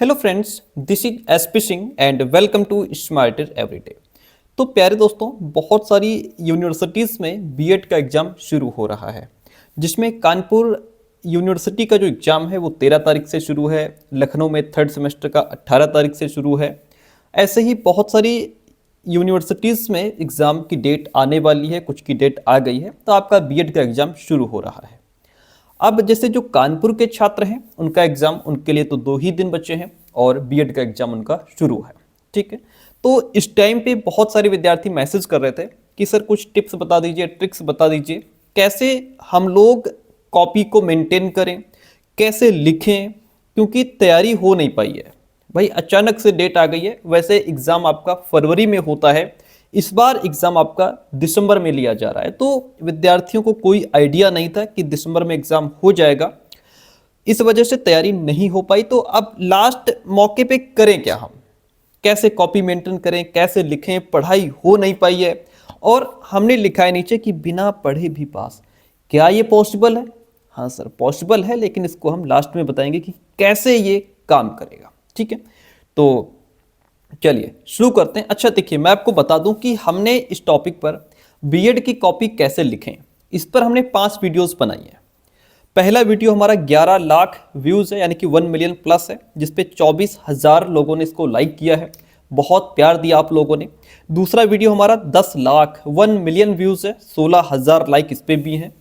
Hello friends, this is SP Singh and welcome to Smarter Everyday. तो प्यारे दोस्तों, बहुत सारी यूनिवर्सिटीज़ में बीएड का एग्ज़ाम शुरू हो रहा है, जिसमें कानपुर यूनिवर्सिटी का जो एग्ज़ाम है वो 13 तारीख से शुरू है। लखनऊ में थर्ड सेमेस्टर का 18 तारीख से शुरू है। ऐसे ही बहुत सारी यूनिवर्सिटीज़ में एग्ज़ाम की डेट आने वाली है, कुछ की डेट आ गई है, तो आपका बीएड का एग्ज़ाम शुरू हो रहा है। अब जैसे जो कानपुर के छात्र हैं उनका एग्जाम, उनके लिए तो 2 ही दिन बचे हैं और बीएड का एग्जाम उनका शुरू है। ठीक है, तो इस टाइम पे बहुत सारे विद्यार्थी मैसेज कर रहे थे कि सर कुछ टिप्स बता दीजिए, ट्रिक्स बता दीजिए, कैसे हम लोग कॉपी को मेंटेन करें, कैसे लिखें, क्योंकि तैयारी हो नहीं पाई है। भाई अचानक से डेट आ गई है। वैसे एग्जाम आपका फरवरी में होता है, इस बार एग्जाम आपका दिसंबर में लिया जा रहा है। तो विद्यार्थियों को कोई आइडिया नहीं था कि दिसंबर में एग्जाम हो जाएगा, इस वजह से तैयारी नहीं हो पाई। तो अब लास्ट मौके पे करें क्या हम, कैसे कॉपी मेंटेन करें, कैसे लिखें, पढ़ाई हो नहीं पाई है और हमने लिखा है नीचे कि बिना पढ़े भी पास। क्या ये पॉसिबल है? हाँ सर पॉसिबल है, लेकिन इसको हम लास्ट में बताएंगे कि कैसे ये काम करेगा। ठीक है, तो चलिए शुरू करते हैं। अच्छा देखिए, मैं आपको बता दूं कि हमने इस टॉपिक पर बीएड की कॉपी कैसे लिखें, इस पर हमने 5 वीडियोस बनाई हैं। पहला वीडियो हमारा 11 लाख व्यूज़ है, यानी कि 1 मिलियन प्लस है, जिसपे 24,000 लोगों ने इसको लाइक किया है। बहुत प्यार दिया आप लोगों ने। दूसरा वीडियो हमारा 10 लाख 1 मिलियन व्यूज़ है, 16,000 लाइक इस पर भी हैं।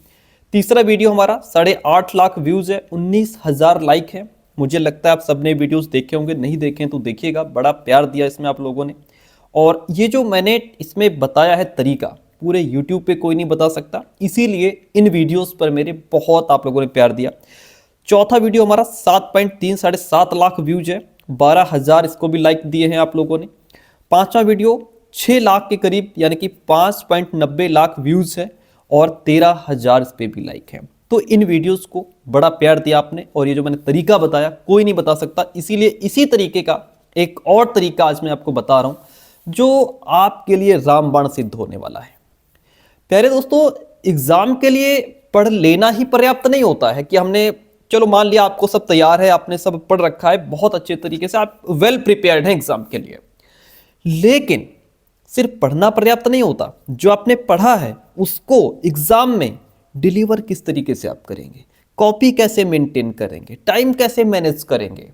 तीसरा वीडियो हमारा 8.5 लाख व्यूज़ है, 19,000 लाइक है। मुझे लगता है आप सबने वीडियोस देखे होंगे, नहीं देखे हैं तो देखिएगा, बड़ा प्यार दिया इसमें आप लोगों ने। और ये जो मैंने इसमें बताया है तरीका, पूरे YouTube पे कोई नहीं बता सकता, इसीलिए इन वीडियोस पर मेरे बहुत आप लोगों ने प्यार दिया। चौथा वीडियो हमारा 7.3 साढ़े 7 लाख व्यूज है, 12,000 इसको भी लाइक दिए हैं आप लोगों ने। पांचवा वीडियो 6 लाख के करीब, यानी कि 5.90 लाख व्यूज है और 13,000 इस पर भी लाइक है। तो इन वीडियोस को बड़ा प्यार दिया आपने, और ये जो मैंने तरीका बताया कोई नहीं बता सकता, इसीलिए इसी तरीके का एक और तरीका आज मैं आपको बता रहा हूं जो आपके लिए रामबाण सिद्ध होने वाला है। प्यारे दोस्तों, एग्जाम के लिए पढ़ लेना ही पर्याप्त नहीं होता है कि हमने, चलो मान लिया आपको सब तैयार है, आपने सब पढ़ रखा है बहुत अच्छे तरीके से, आप वेल प्रिपेयर्ड हैं एग्जाम के लिए, लेकिन सिर्फ पढ़ना पर्याप्त नहीं होता। जो आपने पढ़ा है उसको एग्जाम में डिलीवर किस तरीके से आप करेंगे, कॉपी कैसे मेंटेन करेंगे, टाइम कैसे मैनेज करेंगे,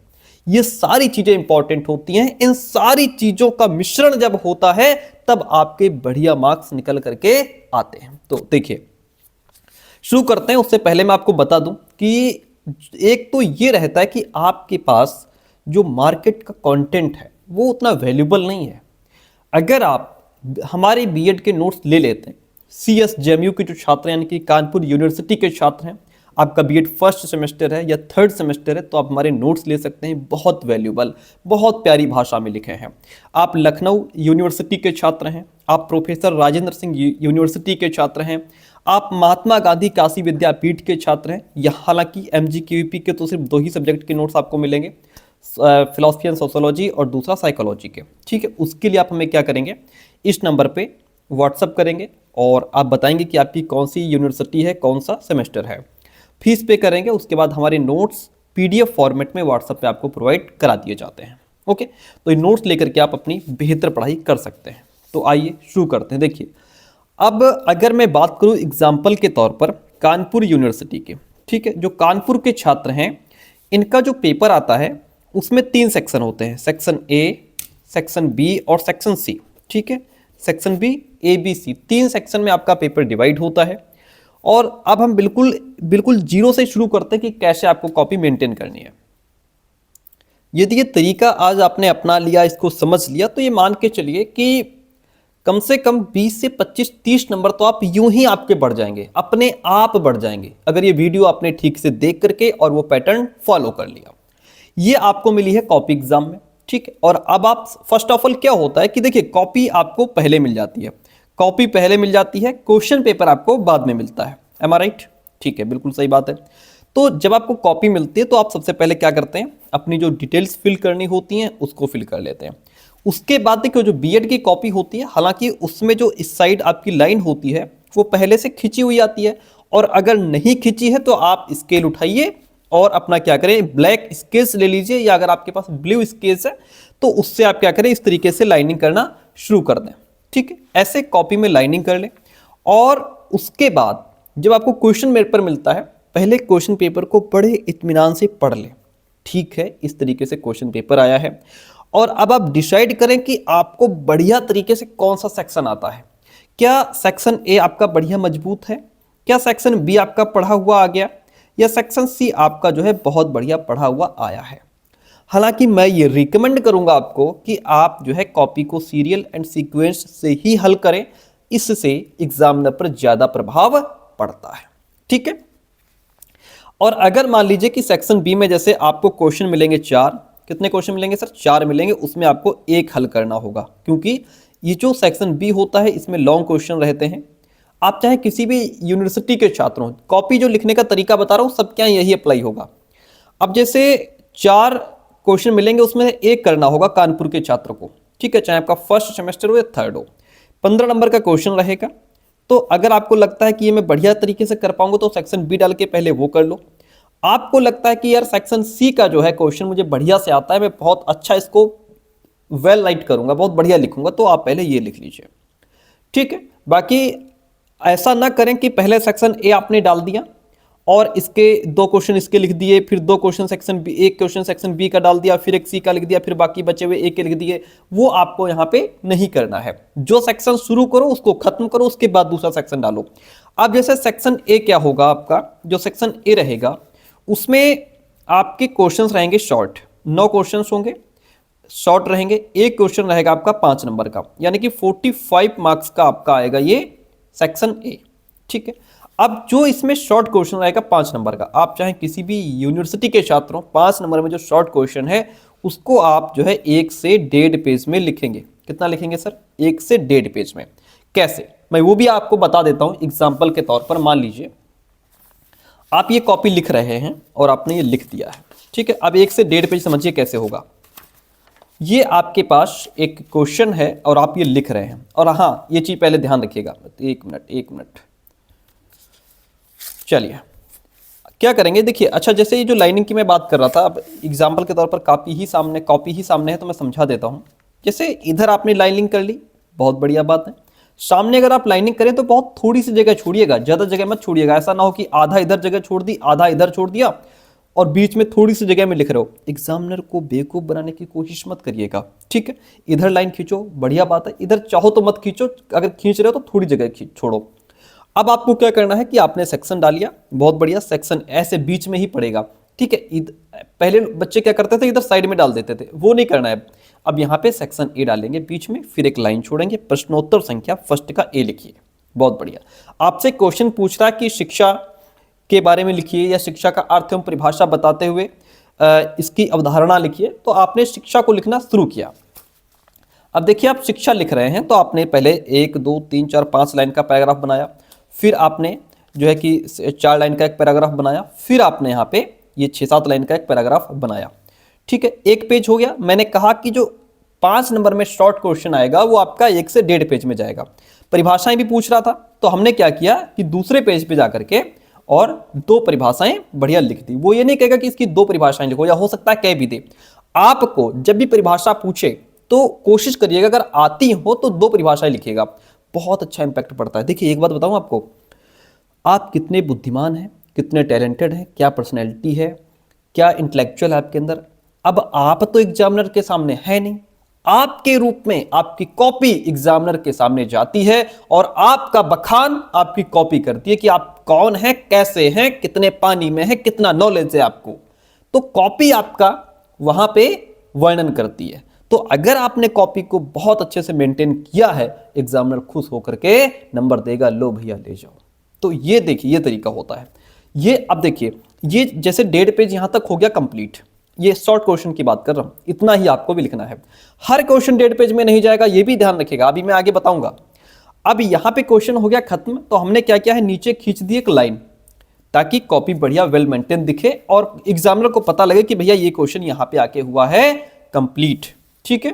ये सारी चीजें इंपॉर्टेंट होती हैं। इन सारी चीजों का मिश्रण जब होता है तब आपके बढ़िया मार्क्स निकल करके आते हैं। तो देखिए शुरू करते हैं। उससे पहले मैं आपको बता दूं कि एक तो ये रहता है कि आपके पास जो मार्केट का कंटेंट है वो उतना वैल्यूबल नहीं है। अगर आप हमारे बीएड के नोट्स ले लेते हैं, CSJMU के जो छात्र हैं, यानी कि कानपुर यूनिवर्सिटी के छात्र हैं, आपका बीएड फर्स्ट सेमेस्टर है या थर्ड सेमेस्टर है, तो आप हमारे नोट्स ले सकते हैं। बहुत वैल्यूबल, बहुत प्यारी भाषा में लिखे हैं। आप लखनऊ यूनिवर्सिटी के छात्र हैं, आप प्रोफेसर राजेंद्र सिंह यूनिवर्सिटी के छात्र हैं, आप महात्मा गांधी काशी विद्यापीठ के छात्र हैं। यह हालांकि MGQP के तो सिर्फ 2 ही सब्जेक्ट के नोट्स आपको मिलेंगे, फिलॉसफी एंड सोशोलॉजी और दूसरा साइकोलॉजी के। ठीक है, उसके लिए आप हमें क्या करेंगे, इस नंबर पे व्हाट्सअप करेंगे और आप बताएंगे कि आपकी कौन सी यूनिवर्सिटी है, कौन सा सेमेस्टर है, फीस पे करेंगे। उसके बाद हमारे नोट्स PDF फॉर्मेट में व्हाट्सएप पे आपको प्रोवाइड करा दिए जाते हैं। ओके, तो ये नोट्स लेकर के आप अपनी बेहतर पढ़ाई कर सकते हैं। तो आइए शुरू करते हैं। देखिए, अब अगर मैं बात करूं एग्जाम्पल के तौर पर कानपुर यूनिवर्सिटी के, ठीक है, जो कानपुर के छात्र हैं इनका जो पेपर आता है उसमें 3 सेक्शन होते हैं, सेक्शन A, सेक्शन B और सेक्शन C। ठीक है, section B, A, B, C 3 section में आपका पेपर डिवाइड होता है। और अब हम बिल्कुल जीरो से शुरू करते हैं कि कैसे आपको कॉपी मेंटेन करनी है। यदि ये तरीका आज आपने अपना लिया, इसको समझ लिया, तो ये मान के चलिए कि कम से कम 20 से 25-30 नंबर तो आप यूं ही आपके बढ़ जाएंगे, अपने आप बढ़ जाएंगे, अगर ये वीडियो आपने ठीक से देख करके और वो पैटर्न फॉलो कर लिया। ये आपको मिली है कॉपी एग्जाम में। ठीक है, और अब आप फर्स्ट ऑफ ऑल क्या होता है कि देखिए, कॉपी आपको पहले मिल जाती है, कॉपी पहले मिल जाती है, क्वेश्चन पेपर आपको बाद में मिलता है। एम आई राइट? ठीक है, बिल्कुल सही बात है। तो जब आपको कॉपी मिलती है तो आप सबसे पहले क्या करते हैं, अपनी जो डिटेल्स फिल करनी होती हैं उसको फिल कर लेते हैं। उसके बाद देखिए, जो बीएड की कॉपी होती है, हालांकि उसमें जो इस साइड आपकी लाइन होती है वो पहले से खिंची हुई आती है, और अगर नहीं खिंची है तो आप स्केल उठाइए और अपना क्या करें, ब्लैक स्केच ले लीजिए, या अगर आपके पास ब्लू स्केच है तो उससे आप क्या करें, इस तरीके से लाइनिंग करना शुरू कर दें। ठीक है, ऐसे कॉपी में लाइनिंग कर लें। और उसके बाद जब आपको क्वेश्चन पेपर मिलता है, पहले क्वेश्चन पेपर को बड़े इत्मीनान से पढ़ लें। ठीक है, इस तरीके से क्वेश्चन पेपर आया है, और अब आप डिसाइड करें कि आपको बढ़िया तरीके से कौन सा सेक्शन आता है। क्या सेक्शन ए आपका बढ़िया मजबूत है, क्या सेक्शन बी आपका पढ़ा हुआ आ गया, या सेक्शन सी आपका जो है बहुत बढ़िया पढ़ा हुआ आया है। हालांकि मैं ये रिकमेंड करूंगा आपको कि आप जो है कॉपी को सीरियल एंड सीक्वेंस से ही हल करें, इससे एग्जामिनर पर ज्यादा प्रभाव पड़ता है। ठीक है, और अगर मान लीजिए कि सेक्शन बी में जैसे आपको क्वेश्चन मिलेंगे 4, कितने क्वेश्चन मिलेंगे सर, 4 मिलेंगे, उसमें आपको एक हल करना होगा, क्योंकि ये जो सेक्शन बी होता है इसमें लॉन्ग क्वेश्चन रहते हैं। आप चाहे किसी भी यूनिवर्सिटी के छात्र हों, कॉपी जो लिखने का तरीका बता रहा हूं सबके यहाँ यही अप्लाई होगा। अब जैसे 4 क्वेश्चन मिलेंगे, उसमें एक करना होगा कानपुर के छात्र को। ठीक है, चाहे आपका फर्स्ट सेमेस्टर हो या थर्ड हो, 15 नंबर का क्वेश्चन रहेगा। तो अगर आपको लगता है कि ये मैं बढ़िया तरीके से कर पाऊंगा तो सेक्शन बी डाल के पहले वो कर लो। आपको लगता है कि यार सेक्शन सी का जो है क्वेश्चन मुझे बढ़िया से आता है, मैं बहुत अच्छा इसको वेल राइट करूंगा, बहुत बढ़िया लिखूंगा, तो आप पहले ये लिख लीजिए। ठीक है, बाकी ऐसा ना करें कि पहले सेक्शन ए आपने डाल दिया और इसके 2 क्वेश्चन इसके लिख दिए, फिर 2 क्वेश्चन सेक्शन बी, एक क्वेश्चन सेक्शन बी का डाल दिया, फिर एक सी का लिख दिया, फिर बाकी बचे हुए ए के लिख दिए। वो आपको यहां पे नहीं करना है। जो सेक्शन शुरू करो उसको खत्म करो, उसके बाद दूसरा सेक्शन डालो। अब जैसे सेक्शन ए क्या होगा, आपका जो सेक्शन ए रहेगा उसमें आपके क्वेश्चंस रहेंगे शॉर्ट, 9 क्वेश्चंस होंगे, शॉर्ट रहेंगे। एक क्वेश्चन रहेगा आपका 5 नंबर का, यानी कि 45 मार्क्स का आपका आएगा ये सेक्शन ए। ठीक है, अब जो इसमें शॉर्ट क्वेश्चन रहेगा 5 नंबर का, आप चाहे किसी भी यूनिवर्सिटी के छात्र हो, 5 नंबर में जो शॉर्ट क्वेश्चन है उसको आप जो है 1 से 1.5 पेज में लिखेंगे। कितना लिखेंगे सर, 1 से 1.5 पेज में। कैसे, मैं वो भी आपको बता देता हूं एग्जाम्पल के तौर पर। मान लीजिए आप ये कॉपी लिख रहे हैं और आपने ये लिख दिया है। ठीक है, अब 1 से 1.5 पेज समझिए कैसे होगा। ये आपके पास एक क्वेश्चन है और आप ये लिख रहे हैं, और हाँ ये चीज पहले ध्यान रखिएगा। 1 मिनट चलिए क्या करेंगे, देखिए। अच्छा, जैसे ये जो लाइनिंग की मैं बात कर रहा था, अब एग्जाम्पल के तौर पर कॉपी ही सामने है तो मैं समझा देता हूं। जैसे इधर आपने लाइनिंग कर ली, बहुत बढ़िया बात है। सामने अगर आप लाइनिंग करें तो बहुत थोड़ी सी जगह छोड़िएगा, ज्यादा जगह मत छोड़िएगा। ऐसा ना हो कि आधा इधर जगह छोड़ दी, आधा इधर छोड़ दिया और बीच में थोड़ी सी जगह में लिख रहे हो। एग्जामिनर को बेवकूफ बनाने की कोशिश मत करिएगा। ठीक है, इधर लाइन खींचो, बढ़िया बात है। इधर चाहो तो मत खींचो, अगर खींच रहे हो तो थोड़ी जगह छोड़ो। अब आपको क्या करना है कि आपने सेक्शन डाल लिया, बहुत बढ़िया। सेक्शन ऐसे बीच में ही पड़ेगा। ठीक है, पहले बच्चे क्या करते थे, इधर साइड में डाल देते थे, वो नहीं करना है। अब यहाँ पे सेक्शन ए डालेंगे बीच में, फिर एक लाइन छोड़ेंगे, प्रश्नोत्तर संख्या फर्स्ट का ए लिखिए। बहुत बढ़िया। आपसे क्वेश्चन पूछ रहा है कि शिक्षा के बारे में लिखिए, या शिक्षा का अर्थ एवं परिभाषा बताते हुए इसकी अवधारणा लिखिए। तो आपने शिक्षा को लिखना शुरू किया। अब देखिए आप शिक्षा लिख रहे हैं तो आपने पहले 1 2 3 4 5 लाइन का पैराग्राफ बनाया, फिर आपने जो है कि 4 लाइन का एक पैराग्राफ बनाया, फिर आपने यहाँ पे ये 6-7 लाइन का एक पैराग्राफ बनाया। ठीक है, एक पेज हो गया। मैंने कहा कि जो 5 नंबर में शॉर्ट क्वेश्चन आएगा वो आपका 1 से 1.5 पेज में जाएगा। परिभाषाएं भी पूछ रहा था, तो हमने क्या किया कि दूसरे पेज पे जाकर के और 2 परिभाषाएं बढ़िया लिख दी। वो ये नहीं कहेगा कि इसकी 2 परिभाषाएं लिखो, या हो सकता है कह भी दे। आपको जब भी परिभाषा पूछे तो कोशिश करिएगा अगर आती हो तो 2 परिभाषाएं लिखिएगा, बहुत अच्छा इंपैक्ट पड़ता है। देखिए एक बात बताऊं आपको, आप कितने बुद्धिमान हैं, कितने टैलेंटेड हैं, क्या पर्सनैलिटी है, क्या इंटेलेक्चुअल है आपके अंदर। अब आप तो एग्जामिनर के सामने है नहीं, आपके रूप में आपकी कॉपी एग्जामिनर के सामने जाती है और आपका बखान आपकी कॉपी करती है कि आप कौन हैं, कैसे हैं, कितने पानी में हैं, कितना नॉलेज है आपको। तो कॉपी आपका वहां पे वर्णन करती है। तो अगर आपने कॉपी को बहुत अच्छे से मेंटेन किया है, एग्जामिनर खुश होकर के नंबर देगा, लो भैया ले जाओ। तो ये देखिए, ये तरीका होता है। ये अब देखिए, ये जैसे 1.5 पेज यहां तक हो गया कंप्लीट। ये शॉर्ट क्वेश्चन की बात कर रहा हूं, इतना ही आपको भी लिखना है। हर क्वेश्चन 1.5 पेज में नहीं जाएगा, ये भी ध्यान रखिएगा, अभी मैं आगे बताऊंगा। अब यहां पे क्वेश्चन हो गया खत्म, तो हमने क्या किया है, नीचे खींच दी एक लाइन, ताकि कॉपी बढ़िया वेल मेंटेन दिखे और एग्जामिनर को पता लगे कि भैया ये क्वेश्चन यहां पे आके हुआ है कंप्लीट। ठीक है,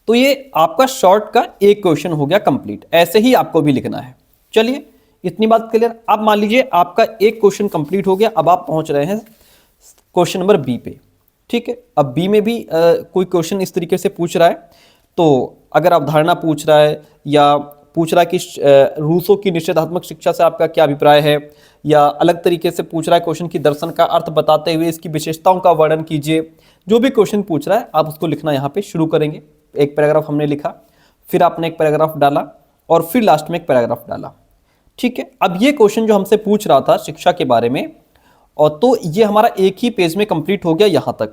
तो ये आपका शॉर्ट का एक क्वेश्चन हो गया कंप्लीट। ऐसे ही आपको भी लिखना है। चलिए इतनी बात क्लियर। अब मान लीजिए आपका एक क्वेश्चन कंप्लीट हो गया, अब आप पहुंच रहे हैं क्वेश्चन नंबर बी पे। ठीक है, अब बी में भी कोई क्वेश्चन इस तरीके से पूछ रहा है, तो अगर अवधारणा पूछ रहा है या पूछ रहा है कि रूसो की निषेधात्मक शिक्षा से आपका क्या अभिप्राय है, या अलग तरीके से पूछ रहा है क्वेश्चन की दर्शन का अर्थ बताते हुए इसकी विशेषताओं का वर्णन कीजिए, जो भी क्वेश्चन पूछ रहा है आप उसको लिखना यहाँ पे शुरू करेंगे। एक पैराग्राफ हमने लिखा, फिर आपने एक पैराग्राफ डाला और फिर लास्ट में एक पैराग्राफ डाला। ठीक है, अब ये क्वेश्चन जो हमसे पूछ रहा था शिक्षा के बारे में, और तो ये हमारा एक ही पेज में कंप्लीट हो गया। यहां तक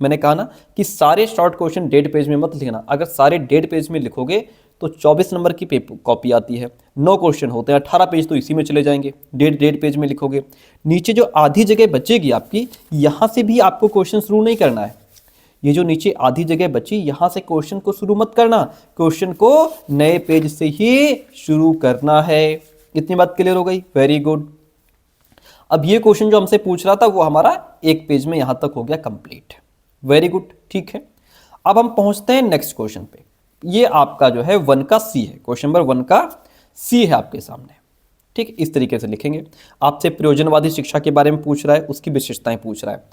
मैंने कहा ना कि सारे शॉर्ट क्वेश्चन 1.5 पेज में मत लिखना। अगर सारे 1.5 पेज में लिखोगे तो 24 नंबर की कॉपी आती है, 9 क्वेश्चन होते हैं, 18 पेज तो इसी में चले जाएंगे। 1.5 पेज में लिखोगे, नीचे जो आधी जगह बचेगी आपकी, यहां से भी आपको क्वेश्चन शुरू नहीं करना है। ये जो नीचे आधी जगह बची, यहां से क्वेश्चन को शुरू मत करना, क्वेश्चन को नए पेज से ही शुरू करना है। इतनी बात क्लियर हो गई? Very good. अब ये क्वेश्चन जो हमसे पूछ रहा था वो हमारा एक पेज में यहां तक हो गया कंप्लीट। वेरी गुड, ठीक है। अब हम पहुंचते हैं नेक्स्ट क्वेश्चन पे। ये आपका जो है 1 का सी है, क्वेश्चन नंबर 1 का सी है आपके सामने। ठीक, इस तरीके से लिखेंगे। आपसे प्रयोजनवादी शिक्षा के बारे में पूछ रहा है, उसकी विशेषताएं पूछ रहा है।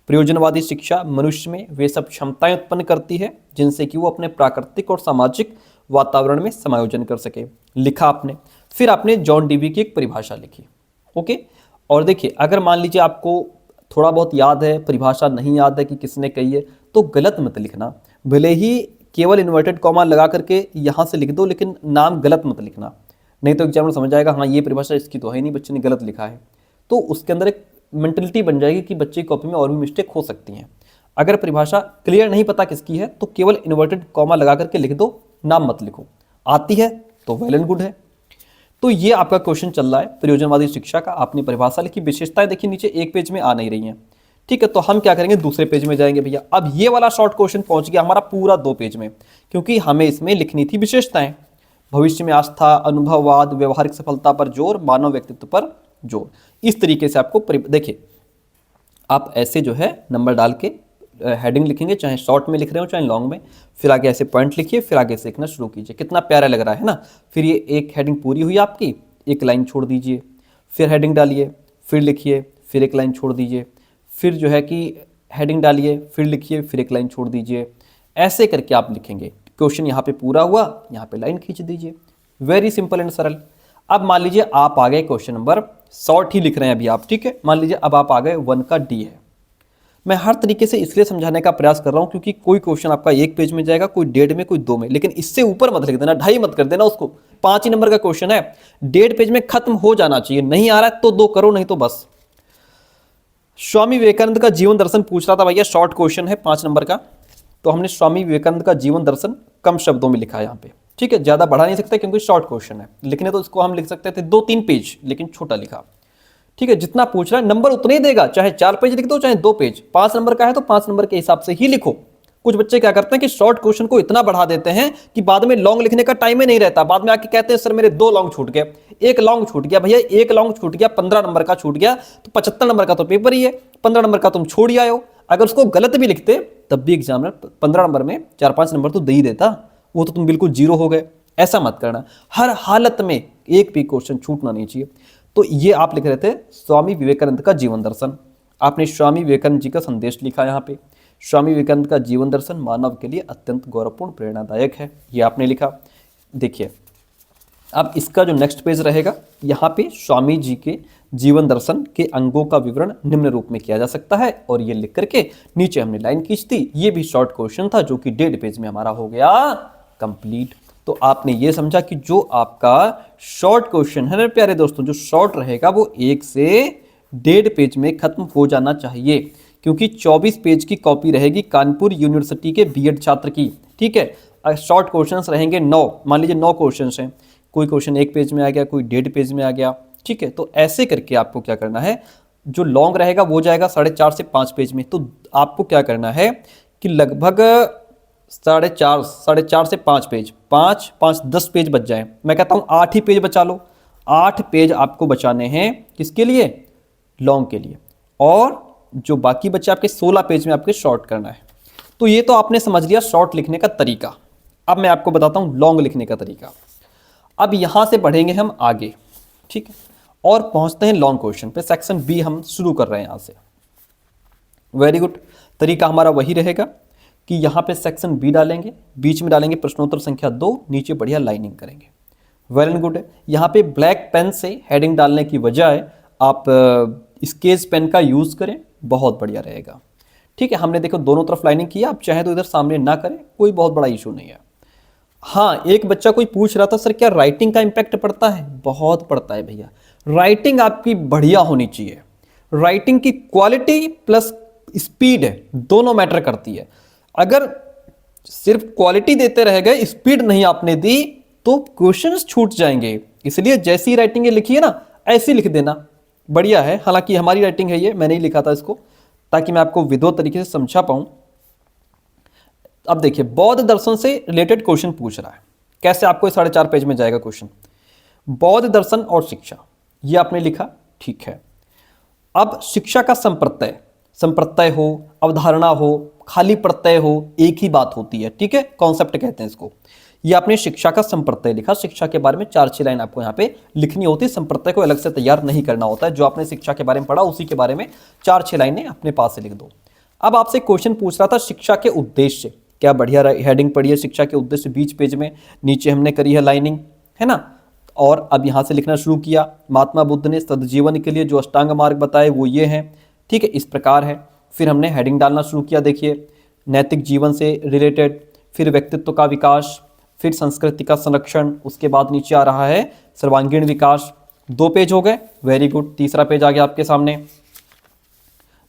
प्रयोजनवादी शिक्षा मनुष्य में वे सब क्षमताएं उत्पन्न करती है जिनसे कि वो अपने प्राकृतिक और सामाजिक वातावरण में समायोजन कर सके, लिखा आपने। फिर आपने जॉन डीवी की एक परिभाषा लिखी। ओके, और देखिए अगर मान लीजिए आपको थोड़ा बहुत याद है, परिभाषा नहीं याद है कि किसने कही है, तो गलत मत लिखना। भले ही केवल इन्वर्टेड कॉमा लगा करके यहाँ से लिख दो, लेकिन नाम गलत मत लिखना, नहीं तो एग्जामिनर समझ जाएगा हाँ ये परिभाषा इसकी तो है नहीं, बच्चे ने गलत लिखा है। तो उसके अंदर एक मेंटलिटी बन जाएगी कि बच्चे की कॉपी में और भी मिस्टेक हो सकती हैं। अगर परिभाषा क्लियर नहीं पता किसकी है तो केवल इन्वर्टेड कॉमा लगा करके लिख दो, नाम मत लिखो। आती है तो वेल एंड गुड है। तो ये आपका क्वेश्चन चल रहा है प्रयोजनवादी शिक्षा का। आपने परिभाषा लिखी, विशेषताएं देखिए नीचे एक पेज में आ नहीं रही हैं। ठीक है, तो हम क्या करेंगे, दूसरे पेज में जाएंगे भैया। अब ये वाला शॉर्ट क्वेश्चन पहुंच गया हमारा पूरा 2 पेज में, क्योंकि हमें इसमें लिखनी थी विशेषताएं। भविष्य में आस्था, अनुभववाद, व्यवहारिक सफलता पर जोर, मानव व्यक्तित्व पर जोर। इस तरीके से आपको देखिए, आप ऐसे जो है नंबर डाल के हेडिंग लिखेंगे, चाहे शॉर्ट में लिख रहे हो चाहे लॉन्ग में। फिर आगे ऐसे पॉइंट लिखिए, फिर आगे से लिखना शुरू कीजिए। कितना प्यारा लग रहा है ना। फिर ये एक हेडिंग पूरी हुई आपकी, एक लाइन छोड़ दीजिए, फिर हेडिंग डालिए, फिर लिखिए, फिर एक लाइन छोड़ दीजिए, फिर जो है कि हेडिंग डालिए, फिर लिखिए, फिर एक लाइन छोड़ दीजिए। ऐसे करके आप लिखेंगे। क्वेश्चन यहाँ पे पूरा हुआ, यहाँ पे लाइन खींच दीजिए। वेरी सिंपल एंड सरल। अब मान लीजिए आप आ गए क्वेश्चन नंबर, शॉर्ट ही लिख रहे हैं अभी आप, ठीक है। मान लीजिए अब आप आ गए 1 का डी है। मैं हर तरीके से इसलिए समझाने का प्रयास कर रहा हूं क्योंकि कोई क्वेश्चन आपका 1 पेज में जाएगा, कोई 1.5 में, कोई 2 में, लेकिन इससे ऊपर मत लिख देना, 2.5 मत कर देना उसको। 5 ही नंबर का क्वेश्चन है, 1.5 पेज में खत्म हो जाना चाहिए। नहीं आ रहा है तो 2 करो, नहीं तो बस। स्वामी विवेकानंद का जीवन दर्शन पूछ रहा था भैया, शॉर्ट क्वेश्चन है 5 नंबर का। तो हमने स्वामी विवेकानंद का जीवन दर्शन कम शब्दों में लिखा है यहाँ पे। ठीक है, ज्यादा बढ़ा नहीं सकते क्योंकि शॉर्ट क्वेश्चन है। लिखने तो इसको हम लिख सकते थे 2-3 पेज, लेकिन छोटा लिखा। ठीक है, जितना पूछ रहा है नंबर उतने ही देगा, चाहे 4 पेज लिख दो चाहे 2 पेज। 5 नंबर का है तो 5 नंबर के हिसाब से ही लिखो। कुछ बच्चे क्या करते हैं कि शॉर्ट क्वेश्चन को इतना बढ़ा देते हैं कि बाद में लॉन्ग लिखने का टाइम ही नहीं रहता। बाद में आके कहते हैं सर मेरे 2 लॉन्ग छूट गए, 1 लॉन्ग छूट गया। भैया 1 लॉन्ग छूट गया, 15 नंबर का छूट गया, तो 75 नंबर का तो पेपर ही है। 15 नंबर का तुम छोड़ ही आए हो। अगर उसको गलत भी लिखते तब भी एग्जामिनर 15 नंबर में 4-5 नंबर तो दे ही देता, वो तो तुम बिल्कुल 0 हो गए। ऐसा मत करना, हर हालत में एक भी क्वेश्चन छूटना नहीं चाहिए। तो ये आप लिख रहे थे स्वामी विवेकानंद का जीवन दर्शन। आपने स्वामी विवेकानंद जी का संदेश लिखा यहाँ पे। स्वामी विवेकानंद का जीवन दर्शन मानव के लिए अत्यंत गौरवपूर्ण प्रेरणादायक है, ये आपने लिखा। देखिए अब इसका जो नेक्स्ट पेज रहेगा, यहाँ पे स्वामी जी के जीवन दर्शन के अंगों का विवरण निम्न रूप में किया जा सकता है, और ये लिख करके नीचे हमने लाइन खींच दी। ये भी शॉर्ट क्वेश्चन था जो कि 1.5 पेज में हमारा हो गया कंप्लीट। तो आपने ये समझा कि जो आपका शॉर्ट क्वेश्चन है ना प्यारे दोस्तों, जो शॉर्ट रहेगा वो 1 से 1.5 पेज में खत्म हो जाना चाहिए, क्योंकि 24 पेज की कॉपी रहेगी कानपुर यूनिवर्सिटी के बीएड छात्र की। ठीक है, शॉर्ट क्वेश्चंस रहेंगे 9, मान लीजिए 9 क्वेश्चंस हैं, कोई क्वेश्चन 1 पेज में आ गया, कोई 1.5 पेज में आ गया। ठीक है, तो ऐसे करके आपको क्या करना है, जो लॉन्ग रहेगा वो जाएगा 4.5 से 5 पेज में। तो आपको क्या करना है कि लगभग 4.5 से 5 पेज, 5-5-10 पेज बच जाए। मैं कहता हूँ 8 ही पेज बचा लो। 8 पेज आपको बचाने हैं, किसके लिए, लॉन्ग के लिए, और जो बाकी बचे आपके 16 पेज में आपके शॉर्ट करना है। तो ये तो आपने समझ लिया शॉर्ट लिखने का तरीका। अब मैं आपको बताता हूँ लॉन्ग लिखने का तरीका। अब यहाँ से बढ़ेंगे हम आगे। ठीक है, और पहुंचते हैं लॉन्ग क्वेश्चन पे। सेक्शन बी हम शुरू कर रहे हैं यहां से। Very good. तरीका हमारा वही रहेगा कि यहाँ पे सेक्शन बी डालेंगे, बीच में डालेंगे प्रश्नोत्तर संख्या 2, नीचे बढ़िया लाइनिंग करेंगे। वेरी गुड है। यहाँ पे ब्लैक पेन से हेडिंग डालने की बजाय आप स्केच पेन का यूज करें, बहुत बढ़िया रहेगा। ठीक है, हमने देखो दोनों तरफ लाइनिंग किया, आप चाहे तो इधर सामने ना करें, कोई बहुत बड़ा इशू नहीं है। हाँ, एक बच्चा कोई पूछ रहा था सर क्या राइटिंग का इंपैक्ट पड़ता है? बहुत पड़ता है भैया। राइटिंग आपकी बढ़िया होनी चाहिए। राइटिंग की क्वालिटी प्लस स्पीड है, दोनों मैटर करती है। अगर सिर्फ क्वालिटी देते रह गए, स्पीड नहीं आपने दी, तो क्वेश्चंस छूट जाएंगे। इसलिए जैसी राइटिंग लिखी है ना, ऐसी लिख देना, बढ़िया है। हालांकि हमारी राइटिंग है ये, मैंने ही लिखा था इसको, ताकि मैं आपको विधिवत तरीके से समझा पाऊं। अब देखिए, बौद्ध दर्शन से रिलेटेड क्वेश्चन पूछ रहा है। कैसे? आपको 4.5 पेज में जाएगा क्वेश्चन। बौद्ध दर्शन और शिक्षा, ये आपने लिखा, ठीक है। अब शिक्षा का संप्रत्यय, संप्रत्यय हो, अवधारणा हो, खाली प्रत्यय हो, एक ही बात होती है, ठीक है, कॉन्सेप्ट कहते हैं इसको। ये आपने शिक्षा का संप्रत्यय लिखा। शिक्षा के बारे में 4-6 लाइन आपको यहाँ पे लिखनी होती है, संप्रत्यय को अलग से तैयार नहीं करना होता है। जो आपने शिक्षा के बारे में पढ़ा उसी के बारे में 4-6 लाइनें अपने पास से लिख दो। अब आपसे क्वेश्चन पूछ रहा था शिक्षा के उद्देश्य, क्या बढ़िया हेडिंग पढ़ी है, शिक्षा के उद्देश्य बीच पेज में, नीचे हमने करी है लाइनिंग, है ना। और अब यहाँ से लिखना शुरू किया, महात्मा बुद्ध ने सद्जीवन के लिए जो अष्टांग मार्ग बताए वो ये हैं, ठीक है, इस प्रकार है। फिर हमने हेडिंग डालना शुरू किया, देखिए, नैतिक जीवन से रिलेटेड, फिर व्यक्तित्व का विकास, फिर संस्कृति का संरक्षण, उसके बाद नीचे आ रहा है सर्वांगीण विकास। 2 पेज हो गए, वेरी गुड। तीसरा पेज आ गया आपके सामने,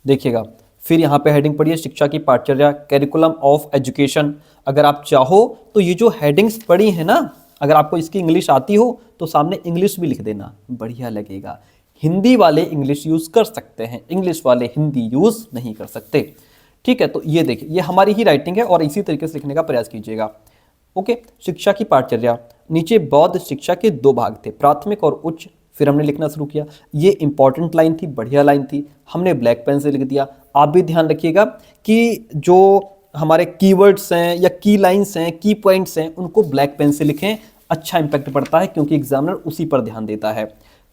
देखिएगा। फिर यहाँ पे हेडिंग पढ़िए, शिक्षा की पाठचर्या, कैरिकुलम ऑफ एजुकेशन। अगर आप चाहो तो ये जो हेडिंग्स पढ़ी है ना, अगर आपको इसकी इंग्लिश आती हो तो सामने इंग्लिश भी लिख देना, बढ़िया लगेगा। हिंदी वाले इंग्लिश यूज कर सकते हैं, इंग्लिश वाले हिंदी यूज नहीं कर सकते, ठीक है। तो ये देखिए, ये हमारी ही राइटिंग है और इसी तरीके से लिखने का प्रयास कीजिएगा। ओके, शिक्षा की पाठचर्या, नीचे बौद्ध शिक्षा के 2 भाग थे, प्राथमिक और उच्च। फिर हमने लिखना शुरू किया, ये इंपॉर्टेंट लाइन थी, बढ़िया लाइन थी, हमने ब्लैक पेन से लिख दिया। आप भी ध्यान रखिएगा कि जो हमारे कीवर्ड्स हैं या की लाइंस हैं, की पॉइंट्स हैं, उनको ब्लैक पेन से लिखें, अच्छा इंपैक्ट पड़ता है, क्योंकि एग्जामिनर उसी पर ध्यान देता है।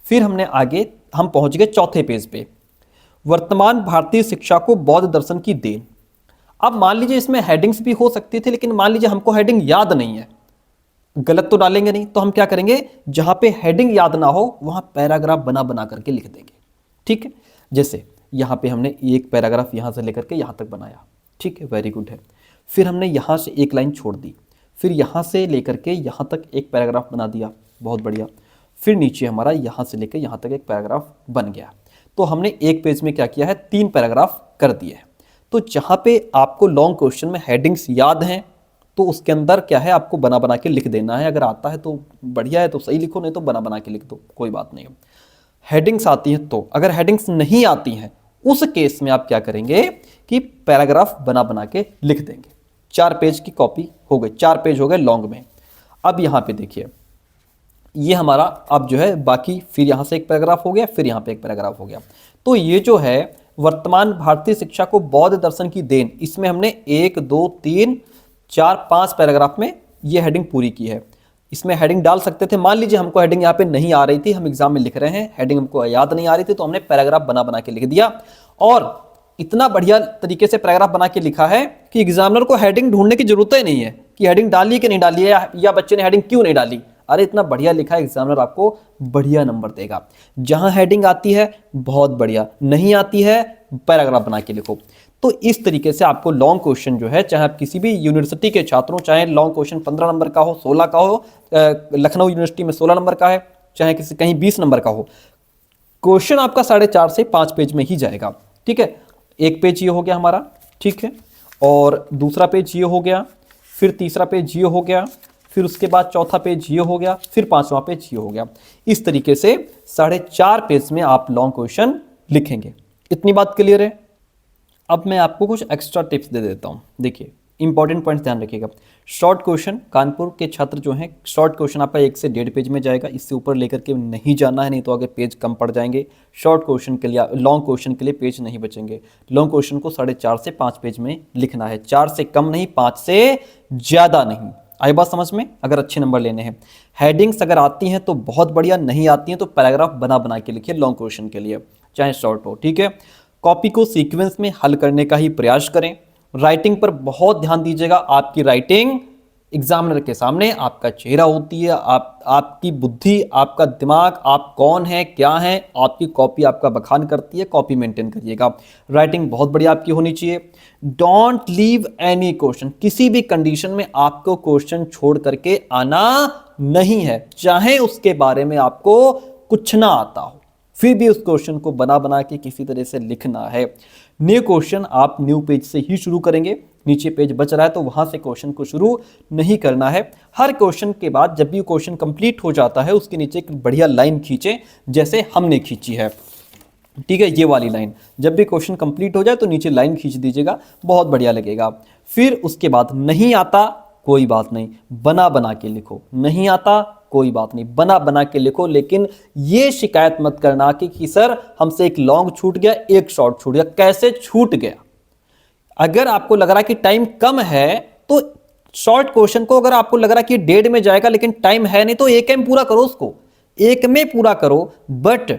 फिर हमने आगे हम पहुंच गए चौथे पेज पे, वर्तमान भारतीय शिक्षा को बौद्ध दर्शन की देन। अब मान लीजिए इसमें हेडिंग्स भी हो सकती थी, लेकिन मान लीजिए हमको हेडिंग याद नहीं है, गलत तो डालेंगे नहीं, तो हम क्या करेंगे, जहां पे हेडिंग याद ना हो वहां पैराग्राफ बना बना करके लिख देंगे, ठीक है। जैसे यहां पे हमने एक पैराग्राफ यहां से लेकर के यहां तक बनाया, ठीक है, वेरी गुड है। फिर हमने यहां से एक लाइन छोड़ दी, फिर यहां से लेकर के यहां तक एक पैराग्राफ बना दिया, बहुत बढ़िया। फिर नीचे हमारा यहां से लेकर यहां तक एक पैराग्राफ बन गया। तो हमने एक पेज में क्या किया है, 3 पैराग्राफ कर दिए हैं। तो जहां पे आपको लॉन्ग क्वेश्चन में हेडिंग्स याद हैं, तो उसके अंदर क्या है, आपको बना बना के लिख देना है। अगर आता है तो बढ़िया है, तो सही लिखो, नहीं तो बना बना के लिख दो, कोई बात नहीं है। हेडिंग्स आती हैं तो, अगर हेडिंग्स नहीं आती हैं उस केस में आप क्या करेंगे कि पैराग्राफ बना बना के लिख देंगे। 4 पेज की कॉपी हो गई, 4 पेज हो गए लॉन्ग में। अब यहाँ पे देखिए, ये हमारा अब जो है बाकी, फिर यहाँ से एक पैराग्राफ हो गया, फिर यहाँ पे एक पैराग्राफ हो गया। तो ये जो है वर्तमान भारतीय शिक्षा को बौद्ध दर्शन की देन, इसमें हमने 1 2 3 4 5 पैराग्राफ में ये हेडिंग पूरी की है। इसमें हेडिंग डाल सकते थे, मान लीजिए हमको हेडिंग यहाँ पे नहीं आ रही थी, हम एग्जाम में लिख रहे हैं, हेडिंग हमको याद नहीं आ रही थी, तो हमने पैराग्राफ बना बना के लिख दिया। और इतना बढ़िया तरीके से पैराग्राफ बना के लिखा है कि एग्जामिनर को हेडिंग ढूंढने की जरूरत ही नहीं है कि हेडिंग डाली कि नहीं डाली है, या बच्चे ने हेडिंग क्यों नहीं डाली। अरे इतना बढ़िया लिखा है, एग्जामिनर आपको बढ़िया नंबर देगा। जहां हेडिंग आती है बहुत बढ़िया, नहीं आती है पैराग्राफ बना के लिखो। तो इस तरीके से आपको लॉन्ग क्वेश्चन जो है, चाहे आप किसी भी यूनिवर्सिटी के छात्र हो, चाहे लॉन्ग क्वेश्चन 15 नंबर का हो, 16 का हो, लखनऊ यूनिवर्सिटी में 16 नंबर का है, चाहे किसी कहीं 20 नंबर का हो, क्वेश्चन आपका 4.5 से 5 पेज में ही जाएगा, ठीक है। एक पेज ये हो गया हमारा, ठीक है, और दूसरा पेज ये हो गया, फिर तीसरा पेज ये हो गया, फिर उसके बाद चौथा पेज ये हो गया, फिर 5वां पेज ये हो गया। इस तरीके से 4.5 पेज में आप लॉन्ग क्वेश्चन लिखेंगे। इतनी बात क्लियर है। अब मैं आपको कुछ एक्स्ट्रा टिप्स दे देता हूं। देखिए, इंपॉर्टेंट पॉइंट्स ध्यान रखिएगा। शॉर्ट क्वेश्चन, कानपुर के छात्र जो हैं, शॉर्ट क्वेश्चन आपका 1 से 1.5 पेज में जाएगा, इससे ऊपर लेकर के नहीं जाना है, नहीं तो आगे पेज कम पड़ जाएंगे। शॉर्ट क्वेश्चन के लिए, लॉन्ग क्वेश्चन के लिए पेज नहीं बचेंगे। लॉन्ग क्वेश्चन को 4.5 से 5 पेज में लिखना है, 4 से कम नहीं, 5 से ज़्यादा नहीं। आई बात समझ में, अगर अच्छे नंबर लेने हैं। हेडिंग्स अगर आती हैं तो बहुत बढ़िया, नहीं आती हैं तो पैराग्राफ बना बना के लिखिए लॉन्ग क्वेश्चन के लिए, चाहे शॉर्ट हो, ठीक है। कॉपी को सीक्वेंस में हल करने का ही प्रयास करें। राइटिंग पर बहुत ध्यान दीजिएगा। आपकी राइटिंग एग्जामिनर के सामने आपका चेहरा होती है, आपकी बुद्धि, आपका दिमाग, आप कौन है, क्या है, आपकी कॉपी आपका बखान करती है। कॉपी मेंटेन करिएगा। राइटिंग बहुत बढ़िया आपकी होनी चाहिए। डोंट लीव एनी क्वेश्चन, किसी भी कंडीशन में आपको क्वेश्चन छोड़ करके आना नहीं है, चाहे उसके बारे में आपको कुछ ना आता हो, फिर भी उस क्वेश्चन को बना बना के किसी तरह से लिखना है। न्यू क्वेश्चन आप न्यू पेज से ही शुरू करेंगे। नीचे पेज बच रहा है तो वहां से क्वेश्चन को शुरू नहीं करना है। हर क्वेश्चन के बाद जब भी क्वेश्चन कंप्लीट हो जाता है उसके नीचे एक बढ़िया लाइन खींचे, जैसे हमने खींची है, ठीक है, ये वाली लाइन। जब भी क्वेश्चन कंप्लीट हो जाए तो नीचे लाइन खींच दीजिएगा, बहुत बढ़िया लगेगा। फिर उसके बाद नहीं आता कोई बात नहीं, बना बना के लिखो। नहीं आता कोई बात नहीं, बना बना के लिखो। लेकिन ये शिकायत मत करना कि सर हमसे एक लॉन्ग छूट गया, एक शॉर्ट छूट गया। कैसे छूट गया? अगर आपको लग रहा है कि टाइम कम है तो शॉर्ट क्वेश्चन को, अगर आपको लग रहा है कि 1.5 में जाएगा लेकिन टाइम है नहीं, तो 1 में पूरा करो, उसको 1 में पूरा करो, बट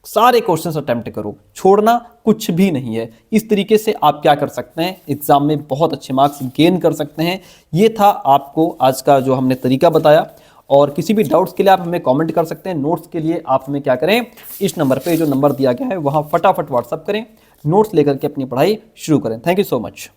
सारे क्वेश्चंस अटेम्प्ट करो, छोड़ना कुछ भी नहीं है। इस तरीके से आप क्या कर सकते हैं, एग्जाम में बहुत अच्छे मार्क्स गेन कर सकते हैं। ये था आपको आज का जो हमने तरीका बताया। और किसी भी डाउट्स के लिए आप हमें कमेंट कर सकते हैं। नोट्स के लिए आप हमें क्या करें, इस नंबर पे जो नंबर दिया गया है वहां फटाफट व्हाट्सअप करें, नोट्स लेकर के अपनी पढ़ाई शुरू करें। Thank you so much.